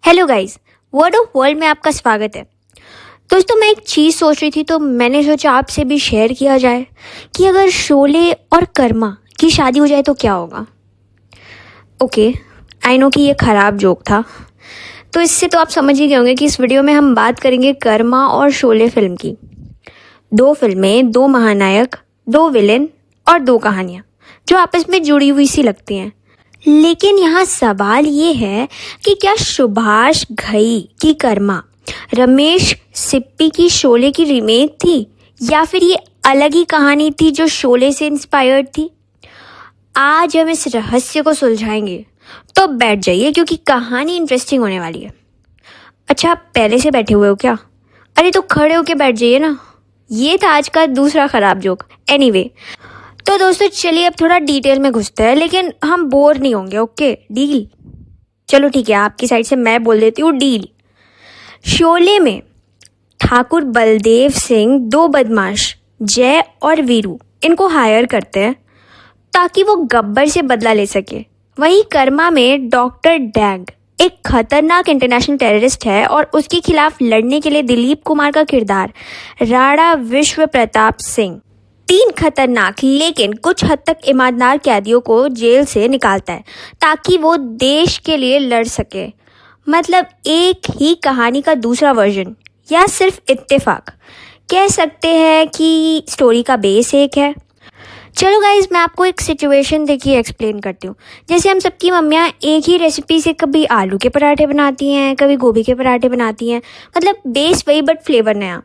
Hello guys, word of world में आपका स्वागत है। दोस्तों, मैं एक चीज़ सोच रही थी तो मैंने सोचा आपसे भी शेयर किया जाए कि अगर शोले और कर्मा की शादी हो जाए तो क्या होगा। ओके, आई नो कि ये ख़राब जोक था, तो इससे तो आप समझ ही गए होंगे कि इस वीडियो में हम बात करेंगे कर्मा और शोले फिल्म की। दो फिल्में, दो महानायक, दो विलेन और दो कहानियाँ जो आपस में जुड़ी हुई सी लगती हैं। लेकिन यहाँ सवाल ये है कि क्या सुभाष घई की कर्मा रमेश सिप्पी की शोले की रीमेक थी या फिर ये अलग ही कहानी थी जो शोले से इंस्पायर्ड थी। आज हम इस रहस्य को सुलझाएंगे, तो बैठ जाइए क्योंकि कहानी इंटरेस्टिंग होने वाली है। अच्छा, आप पहले से बैठे हुए हो क्या? अरे तो खड़े होके बैठ जाइए ना। ये था आज का दूसरा खराब जोक। एनीवे, तो दोस्तों चलिए अब थोड़ा डिटेल में घुसते हैं, लेकिन हम बोर नहीं होंगे। Okay, deal? चलो ठीक है, आपकी साइड से मैं बोल देती हूँ डील। शोले में ठाकुर बलदेव सिंह दो बदमाश जय और वीरू इनको हायर करते हैं ताकि वो गब्बर से बदला ले सके। वहीं कर्मा में डॉक्टर डैंग एक खतरनाक इंटरनेशनल टेररिस्ट है और उसके खिलाफ लड़ने के लिए दिलीप कुमार का किरदार राणा विश्व प्रताप सिंह तीन खतरनाक लेकिन कुछ हद तक ईमानदार कैदियों को जेल से निकालता है ताकि वो देश के लिए लड़ सके। मतलब एक ही कहानी का दूसरा वर्जन, या सिर्फ इत्तेफाक कह सकते हैं कि स्टोरी का बेस एक है। चलो गाइज, मैं आपको एक सिचुएशन देखिए एक्सप्लेन करती हूँ। जैसे हम सबकी मम्मियाँ एक ही रेसिपी से कभी आलू के पराठे बनाती हैं, कभी गोभी के पराठे बनाती हैं। मतलब बेस वही बट फ्लेवर नया।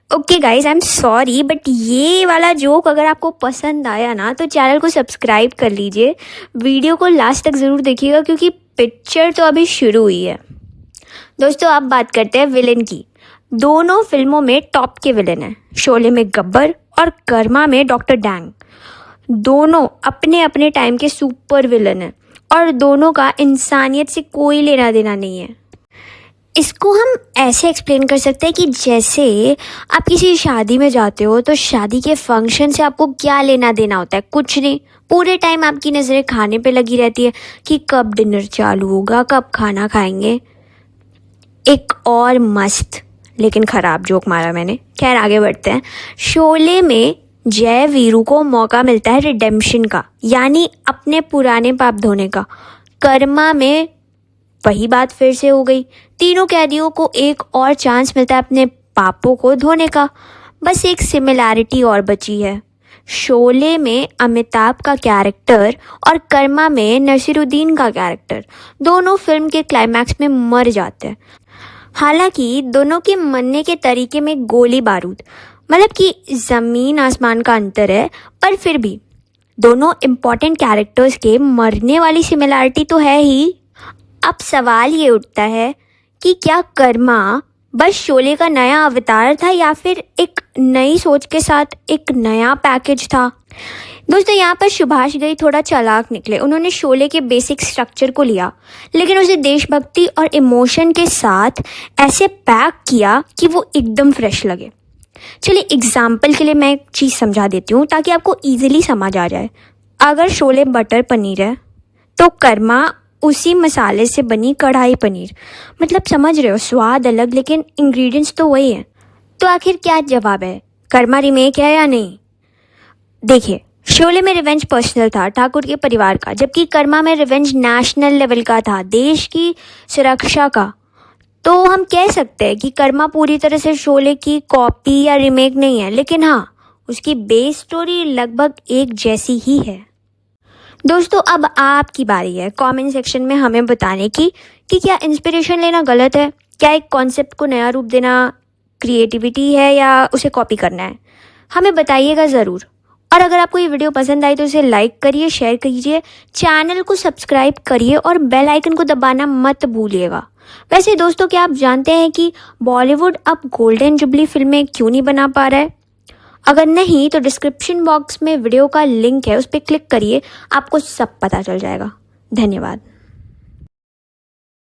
Okay guys, I am sorry but ये वाला जोक अगर आपको पसंद आया ना तो चैनल को सब्सक्राइब कर लीजिए। वीडियो को लास्ट तक ज़रूर देखिएगा क्योंकि पिक्चर तो अभी शुरू हुई है। दोस्तों, अब बात करते हैं विलेन की। दोनों फिल्मों में टॉप के विलेन हैं। शोले में गब्बर और कर्मा में डॉक्टर डैंग। दोनों अपने अपने टाइम के सुपर विलेन हैं और दोनों का इंसानियत से कोई लेना देना नहीं है। इसको हम ऐसे एक्सप्लेन कर सकते हैं कि जैसे आप किसी शादी में जाते हो तो शादी के फंक्शन से आपको क्या लेना देना होता है? कुछ नहीं। पूरे टाइम आपकी नज़रें खाने पे लगी रहती है कि कब डिनर चालू होगा, कब खाना खाएंगे। एक और मस्त लेकिन ख़राब जोक मारा मैंने। खैर, आगे बढ़ते हैं। शोले में जय वीरू को मौका मिलता है रिडेम्पशन का, यानी अपने पुराने पाप धोने का। कर्मा में वही बात फिर से हो गई। तीनों कैदियों को एक और चांस मिलता है अपने पापों को धोने का। बस एक सिमिलैरिटी और बची है। शोले में अमिताभ का कैरेक्टर और कर्मा में नसीरुद्दीन का कैरेक्टर दोनों फिल्म के क्लाइमैक्स में मर जाते हैं। हालांकि दोनों के मरने के तरीके में गोली बारूद, मतलब कि ज़मीन आसमान का अंतर है, पर फिर भी दोनों इम्पॉर्टेंट कैरेक्टर्स के मरने वाली सिमिलैरिटी तो है ही। अब सवाल ये उठता है कि क्या कर्मा बस शोले का नया अवतार था या फिर एक नई सोच के साथ एक नया पैकेज था? दोस्तों, यहाँ पर सुभाष घई थोड़ा चालाक निकले। उन्होंने शोले के बेसिक स्ट्रक्चर को लिया लेकिन उसे देशभक्ति और इमोशन के साथ ऐसे पैक किया कि वो एकदम फ्रेश लगे। चलिए एग्जाम्पल के लिए मैं एक चीज़ समझा देती हूँ ताकि आपको ईजिली समझ आ जाए। अगर शोले बटर पनीर है तो कर्मा उसी मसाले से बनी कढ़ाई पनीर। मतलब समझ रहे हो, स्वाद अलग लेकिन इंग्रेडिएंट्स तो वही हैं। तो आखिर क्या जवाब है? कर्मा रीमेक है या नहीं? देखिए, शोले में रिवेंज पर्सनल था, ठाकुर के परिवार का, जबकि कर्मा में रिवेंज नेशनल लेवल का था, देश की सुरक्षा का। तो हम कह सकते हैं कि कर्मा पूरी तरह से शोले की कॉपी या रीमेक नहीं है, लेकिन हाँ, उसकी बेस स्टोरी लगभग एक जैसी ही है। दोस्तों, अब आपकी बारी है कमेंट सेक्शन में हमें बताने की कि क्या इंस्पिरेशन लेना गलत है, क्या एक कॉन्सेप्ट को नया रूप देना क्रिएटिविटी है या उसे कॉपी करना है। हमें बताइएगा ज़रूर। और अगर आपको ये वीडियो पसंद आई तो इसे लाइक करिए, शेयर कीजिए, चैनल को सब्सक्राइब करिए और बेल आइकन को दबाना मत भूलिएगा। वैसे दोस्तों, क्या आप जानते हैं कि बॉलीवुड अब गोल्डन जुबली फिल्में क्यों नहीं बना पा रहा है? अगर नहीं तो डिस्क्रिप्शन बॉक्स में वीडियो का लिंक है, उस पर क्लिक करिए, आपको सब पता चल जाएगा। धन्यवाद।